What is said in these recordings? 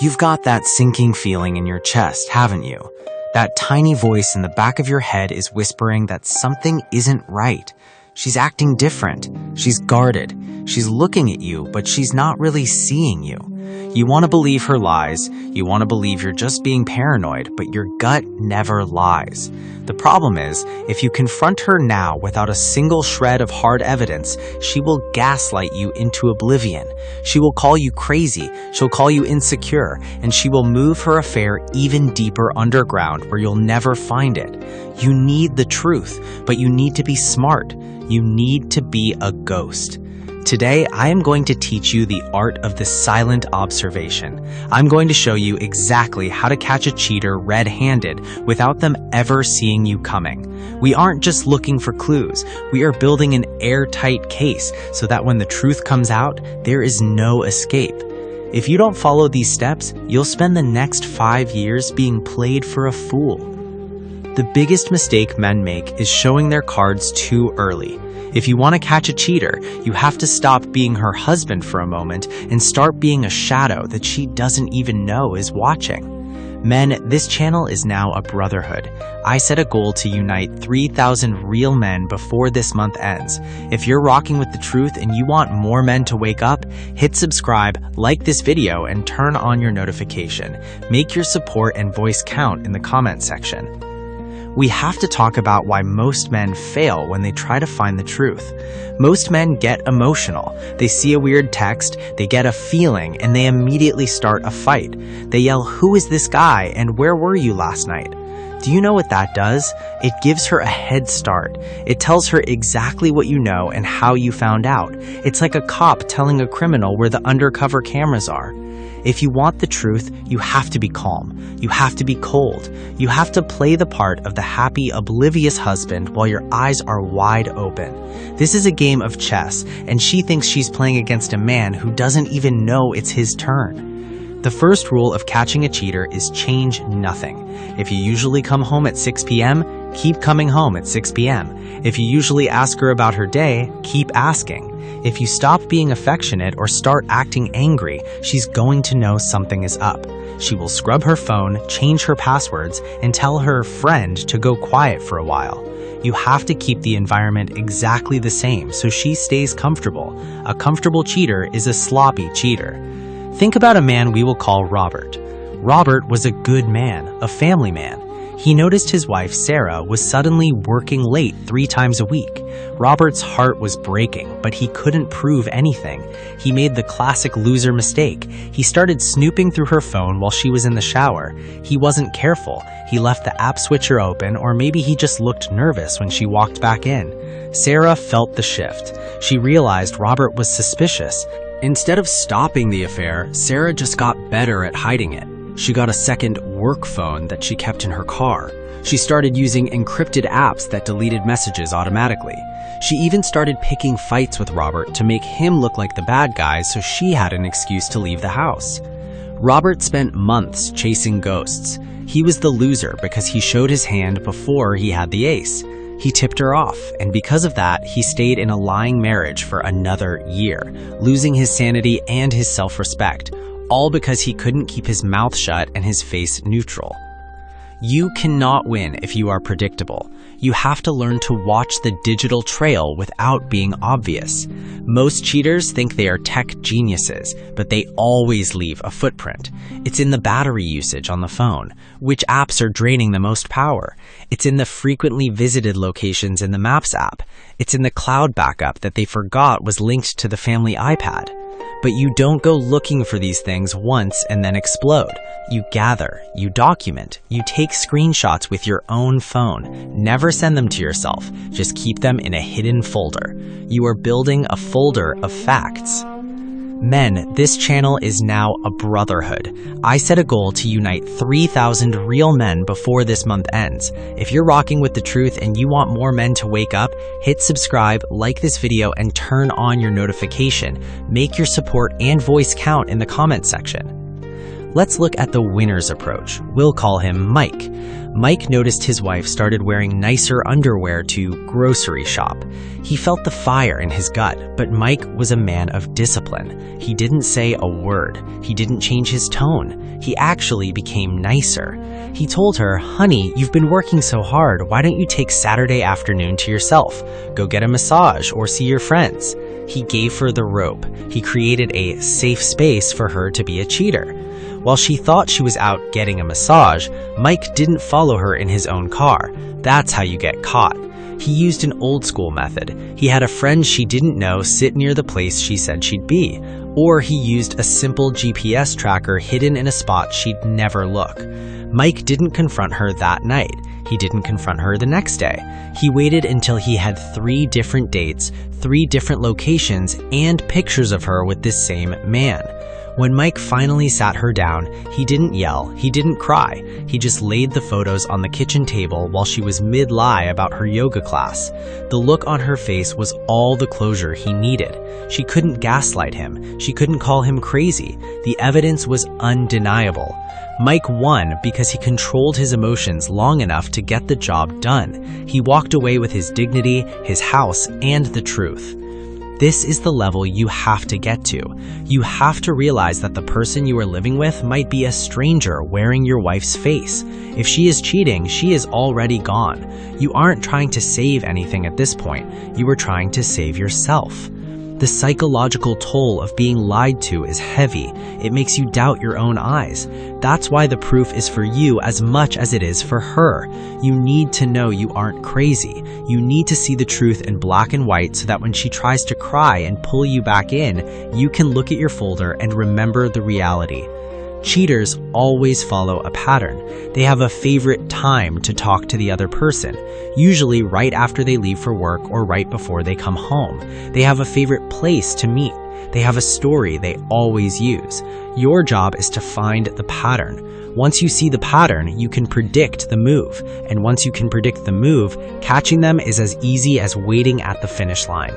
You've got that sinking feeling in your chest, haven't you? That tiny voice in the back of your head is whispering that something isn't right. She's acting different. She's guarded. She's looking at you, but she's not really seeing you. You want to believe her lies. You want to believe you're just being paranoid, but your gut never lies. The problem is, if you confront her now without a single shred of hard evidence, she will gaslight you into oblivion. She will call you crazy, she'll call you insecure, and she will move her affair even deeper underground where you'll never find it. You need the truth, but you need to be smart. You need to be a ghost. Today, I am going to teach you the art of the silent observation. I'm going to show you exactly how to catch a cheater red-handed without them ever seeing you coming. We aren't just looking for clues. We are building an airtight case so that when the truth comes out, there is no escape. If you don't follow these steps, you'll spend the next 5 years being played for a fool. The biggest mistake men make is showing their cards too early. If you want to catch a cheater, you have to stop being her husband for a moment and start being a shadow that she doesn't even know is watching. Men, this channel is now a brotherhood. I set a goal to unite 3,000 real men before this month ends. If you're rocking with the truth and you want more men to wake up, hit subscribe, like this video, and turn on your notification. Make your support and voice count in the comment section. We have to talk about why most men fail when they try to find the truth. Most men get emotional. They see a weird text, they get a feeling, and they immediately start a fight. They yell, "Who is this guy?" and "Where were you last night?" Do you know what that does? It gives her a head start. It tells her exactly what you know and how you found out. It's like a cop telling a criminal where the undercover cameras are. If you want the truth, you have to be calm. You have to be cold. You have to play the part of the happy, oblivious husband while your eyes are wide open. This is a game of chess, and she thinks she's playing against a man who doesn't even know it's his turn. The first rule of catching a cheater is change nothing. If you usually come home at 6 p.m., keep coming home at 6 p.m. If you usually ask her about her day, keep asking. If you stop being affectionate or start acting angry, she's going to know something is up. She will scrub her phone, change her passwords, and tell her friend to go quiet for a while. You have to keep the environment exactly the same so she stays comfortable. A comfortable cheater is a sloppy cheater. Think about a man we will call Robert. Robert was a good man, a family man. He noticed his wife, Sarah, was suddenly working late 3 times a week. Robert's heart was breaking, but he couldn't prove anything. He made the classic loser mistake. He started snooping through her phone while she was in the shower. He wasn't careful. He left the app switcher open, or maybe he just looked nervous when she walked back in. Sarah felt the shift. She realized Robert was suspicious. Instead of stopping the affair, Sarah just got better at hiding it. She got a second work phone that she kept in her car. She started using encrypted apps that deleted messages automatically. She even started picking fights with Robert to make him look like the bad guy so she had an excuse to leave the house. Robert spent months chasing ghosts. He was the loser because he showed his hand before he had the ace. He tipped her off, and because of that, he stayed in a lying marriage for another year, losing his sanity and his self-respect, all because he couldn't keep his mouth shut and his face neutral. You cannot win if you are predictable. You have to learn to watch the digital trail without being obvious. Most cheaters think they are tech geniuses, but they always leave a footprint. It's in the battery usage on the phone, which apps are draining the most power. It's in the frequently visited locations in the Maps app. It's in the cloud backup that they forgot was linked to the family iPad. But you don't go looking for these things once and then explode. You gather, you document, you take screenshots with your own phone. Never send them to yourself, just keep them in a hidden folder. You are building a folder of facts. Men, this channel is now a brotherhood. I set a goal to unite 3,000 real men before this month ends. If you're rocking with the truth and you want more men to wake up, hit subscribe, like this video, and turn on your notification. Make your support and voice count in the comment section. Let's look at the winner's approach. We'll call him Mike. Mike noticed his wife started wearing nicer underwear to grocery shop. He felt the fire in his gut, but Mike was a man of discipline. He didn't say a word. He didn't change his tone. He actually became nicer. He told her, "Honey, you've been working so hard. Why don't you take Saturday afternoon to yourself? Go get a massage or see your friends." He gave her the rope. He created a safe space for her to be a cheater. While she thought she was out getting a massage, Mike didn't follow her in his own car. That's how you get caught. He used an old school method. He had a friend she didn't know sit near the place she said she'd be. Or he used a simple GPS tracker hidden in a spot she'd never look. Mike didn't confront her that night. He didn't confront her the next day. He waited until he had 3 different dates, 3 different locations, and pictures of her with this same man. When Mike finally sat her down, he didn't yell, he didn't cry. He just laid the photos on the kitchen table while she was mid-lie about her yoga class. The look on her face was all the closure he needed. She couldn't gaslight him. She couldn't call him crazy. The evidence was undeniable. Mike won because he controlled his emotions long enough to get the job done. He walked away with his dignity, his house, and the truth. This is the level you have to get to. You have to realize that the person you are living with might be a stranger wearing your wife's face. If she is cheating, she is already gone. You aren't trying to save anything at this point. You are trying to save yourself. The psychological toll of being lied to is heavy. It makes you doubt your own eyes. That's why the proof is for you as much as it is for her. You need to know you aren't crazy. You need to see the truth in black and white so that when she tries to cry and pull you back in, you can look at your folder and remember the reality. Cheaters always follow a pattern. They have a favorite time to talk to the other person, usually right after they leave for work or right before they come home. They have a favorite place to meet. They have a story they always use. Your job is to find the pattern. Once you see the pattern, you can predict the move. And once you can predict the move, catching them is as easy as waiting at the finish line.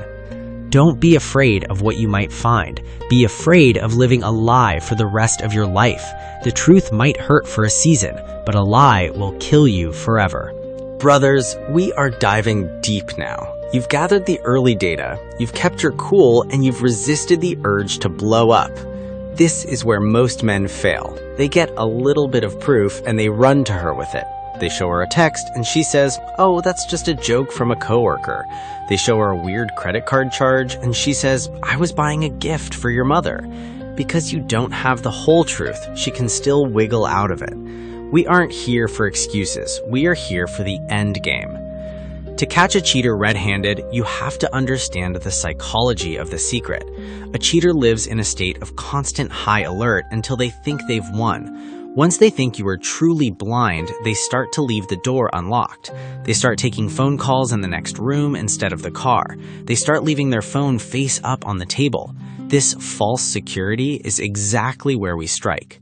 Don't be afraid of what you might find. Be afraid of living a lie for the rest of your life. The truth might hurt for a season, but a lie will kill you forever. Brothers, we are diving deep now. You've gathered the early data, you've kept your cool, and you've resisted the urge to blow up. This is where most men fail. They get a little bit of proof and they run to her with it. They show her a text and she says, "Oh, that's just a joke from a coworker." They show her a weird credit card charge and she says, "I was buying a gift for your mother." Because you don't have the whole truth, she can still wiggle out of it. We aren't here for excuses. We are here for the end game. To catch a cheater red-handed, you have to understand the psychology of the secret. A cheater lives in a state of constant high alert until they think they've won. Once they think you are truly blind, they start to leave the door unlocked. They start taking phone calls in the next room instead of the car. They start leaving their phone face up on the table. This false security is exactly where we strike.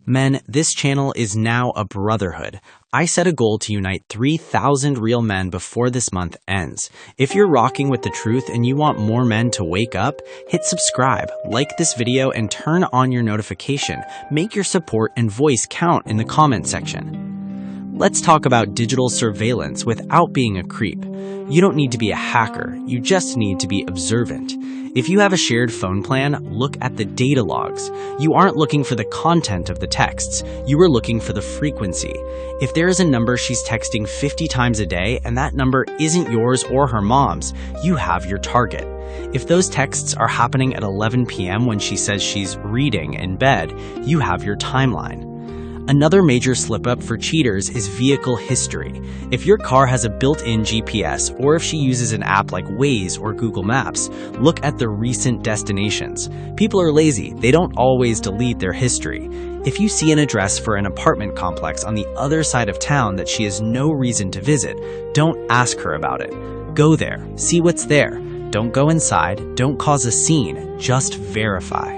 Men, this channel is now a brotherhood. I set a goal to unite 3,000 real men before this month ends. If you're rocking with the truth and you want more men to wake up, hit subscribe, like this video, and turn on your notification. Make your support and voice count in the comment section. Let's talk about digital surveillance without being a creep. You don't need to be a hacker, you just need to be observant. If you have a shared phone plan, look at the data logs. You aren't looking for the content of the texts, you are looking for the frequency. If there is a number she's texting 50 times a day and that number isn't yours or her mom's, you have your target. If those texts are happening at 11 p.m. when she says she's reading in bed, you have your timeline. Another major slip-up for cheaters is vehicle history. If your car has a built-in GPS, or if she uses an app like Waze or Google Maps, look at the recent destinations. People are lazy, they don't always delete their history. If you see an address for an apartment complex on the other side of town that she has no reason to visit, don't ask her about it. Go there, see what's there. Don't go inside, don't cause a scene, just verify.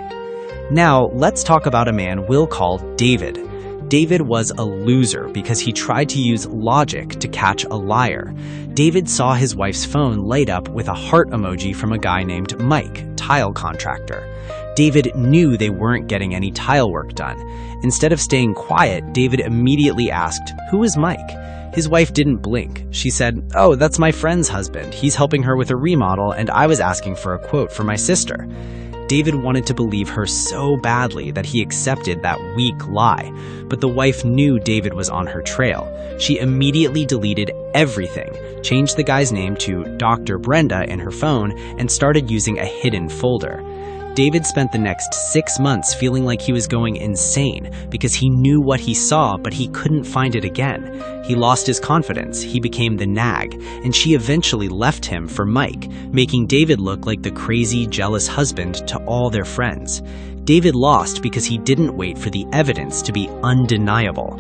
Now, let's talk about a man we'll call David. David was a loser because he tried to use logic to catch a liar. David saw his wife's phone light up with a heart emoji from a guy named Mike, tile contractor. David knew they weren't getting any tile work done. Instead of staying quiet, David immediately asked, "Who is Mike?" His wife didn't blink. She said, "Oh, that's my friend's husband. He's helping her with a remodel, and I was asking for a quote for my sister." David wanted to believe her so badly that he accepted that weak lie, but the wife knew David was on her trail. She immediately deleted everything, changed the guy's name to Dr. Brenda in her phone, and started using a hidden folder. David spent the next 6 months feeling like he was going insane because he knew what he saw, but he couldn't find it again. He lost his confidence, he became the nag, and she eventually left him for Mike, making David look like the crazy, jealous husband to all their friends. David lost because he didn't wait for the evidence to be undeniable.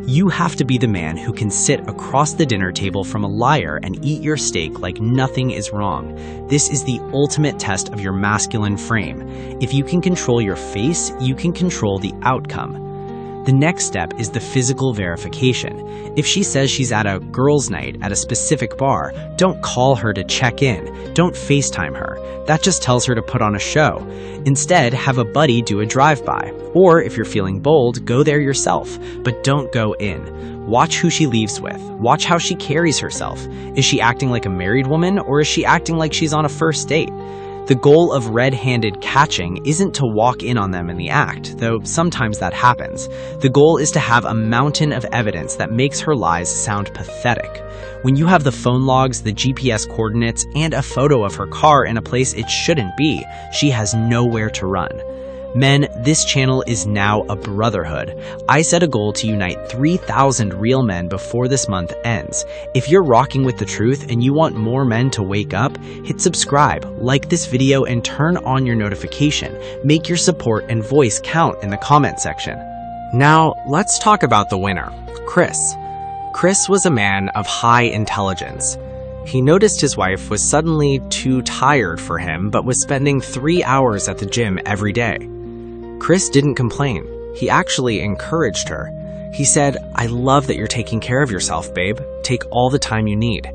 You have to be the man who can sit across the dinner table from a liar and eat your steak like nothing is wrong. This is the ultimate test of your masculine frame. If you can control your face, you can control the outcome. The next step is the physical verification. If she says she's at a girls' night at a specific bar, don't call her to check in. Don't FaceTime her. That just tells her to put on a show. Instead, have a buddy do a drive-by. Or if you're feeling bold, go there yourself, but don't go in. Watch who she leaves with. Watch how she carries herself. Is she acting like a married woman, or is she acting like she's on a first date? The goal of red-handed catching isn't to walk in on them in the act, though sometimes that happens. The goal is to have a mountain of evidence that makes her lies sound pathetic. When you have the phone logs, the GPS coordinates, and a photo of her car in a place it shouldn't be, she has nowhere to run. Men, this channel is now a brotherhood. I set a goal to unite 3,000 real men before this month ends. If you're rocking with the truth and you want more men to wake up, hit subscribe, like this video, and turn on your notification. Make your support and voice count in the comment section. Now, let's talk about the winner, Chris. Chris was a man of high intelligence. He noticed his wife was suddenly too tired for him, but was spending 3 hours at the gym every day. Chris didn't complain. He actually encouraged her. He said, "I love that you're taking care of yourself, babe. Take all the time you need."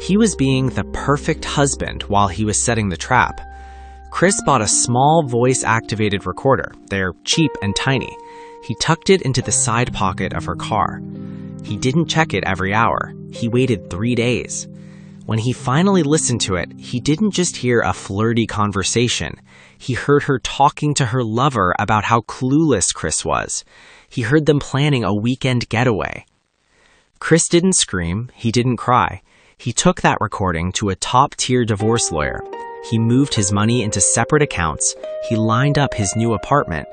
He was being the perfect husband while he was setting the trap. Chris bought a small voice-activated recorder. They're cheap and tiny. He tucked it into the side pocket of her car. He didn't check it every hour. He waited 3 days. When he finally listened to it, he didn't just hear a flirty conversation. He heard her talking to her lover about how clueless Chris was. He heard them planning a weekend getaway. Chris didn't scream. He didn't cry. He took that recording to a top-tier divorce lawyer. He moved his money into separate accounts. He lined up his new apartment.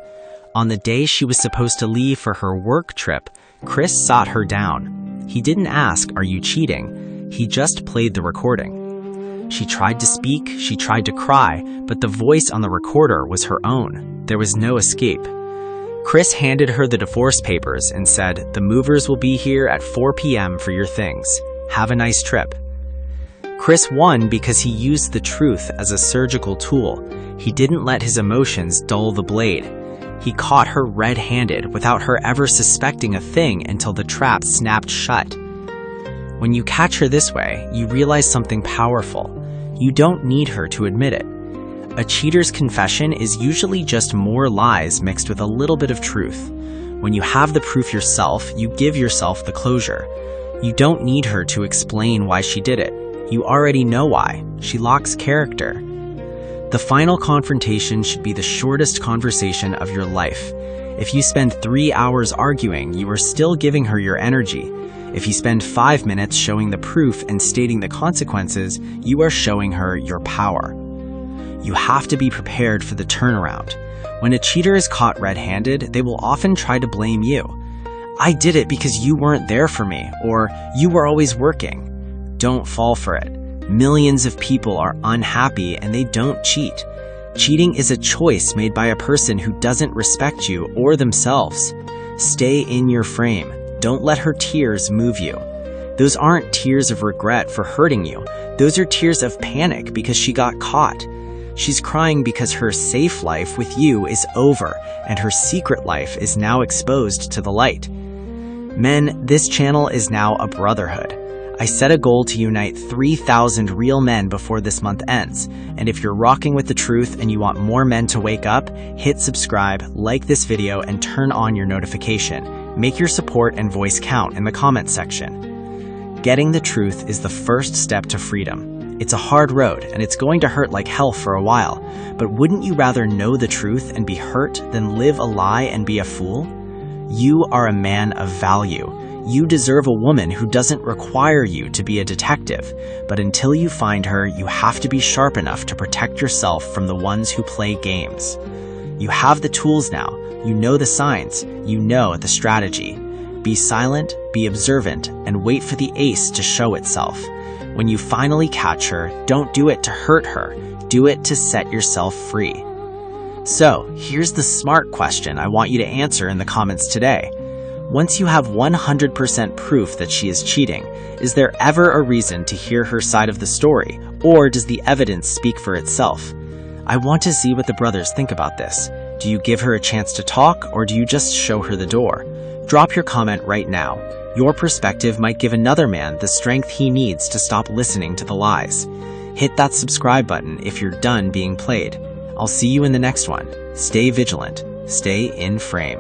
On the day she was supposed to leave for her work trip, Chris sat her down. He didn't ask, "Are you cheating?" He just played the recording. She tried to speak, she tried to cry, but the voice on the recorder was her own. There was no escape. Chris handed her the divorce papers and said, "The movers will be here at 4 p.m. for your things. Have a nice trip." Chris won because he used the truth as a surgical tool. He didn't let his emotions dull the blade. He caught her red-handed without her ever suspecting a thing until the trap snapped shut. When you catch her this way, you realize something powerful. You don't need her to admit it. A cheater's confession is usually just more lies mixed with a little bit of truth. When you have the proof yourself, you give yourself the closure. You don't need her to explain why she did it. You already know why. She lacks character. The final confrontation should be the shortest conversation of your life. If you spend 3 hours arguing, you are still giving her your energy. If you spend 5 minutes showing the proof and stating the consequences, you are showing her your power. You have to be prepared for the turnaround. When a cheater is caught red-handed, they will often try to blame you. "I did it because you weren't there for me," or "You were always working." Don't fall for it. Millions of people are unhappy and they don't cheat. Cheating is a choice made by a person who doesn't respect you or themselves. Stay in your frame. Don't let her tears move you. Those aren't tears of regret for hurting you. Those are tears of panic because she got caught. She's crying because her safe life with you is over and her secret life is now exposed to the light. Men, this channel is now a brotherhood. I set a goal to unite 3,000 real men before this month ends, and if you're rocking with the truth and you want more men to wake up, hit subscribe, like this video, and turn on your notification. Make your support and voice count in the comment section. Getting the truth is the first step to freedom. It's a hard road, and it's going to hurt like hell for a while, but wouldn't you rather know the truth and be hurt than live a lie and be a fool? You are a man of value. You deserve a woman who doesn't require you to be a detective, but until you find her, you have to be sharp enough to protect yourself from the ones who play games. You have the tools now, you know the signs, you know the strategy. Be silent, be observant, and wait for the ace to show itself. When you finally catch her, don't do it to hurt her, do it to set yourself free. So, here's the smart question I want you to answer in the comments today. Once you have 100% proof that she is cheating, is there ever a reason to hear her side of the story, or does the evidence speak for itself? I want to see what the brothers think about this. Do you give her a chance to talk, or do you just show her the door? Drop your comment right now. Your perspective might give another man the strength he needs to stop listening to the lies. Hit that subscribe button if you're done being played. I'll see you in the next one. Stay vigilant. Stay in frame.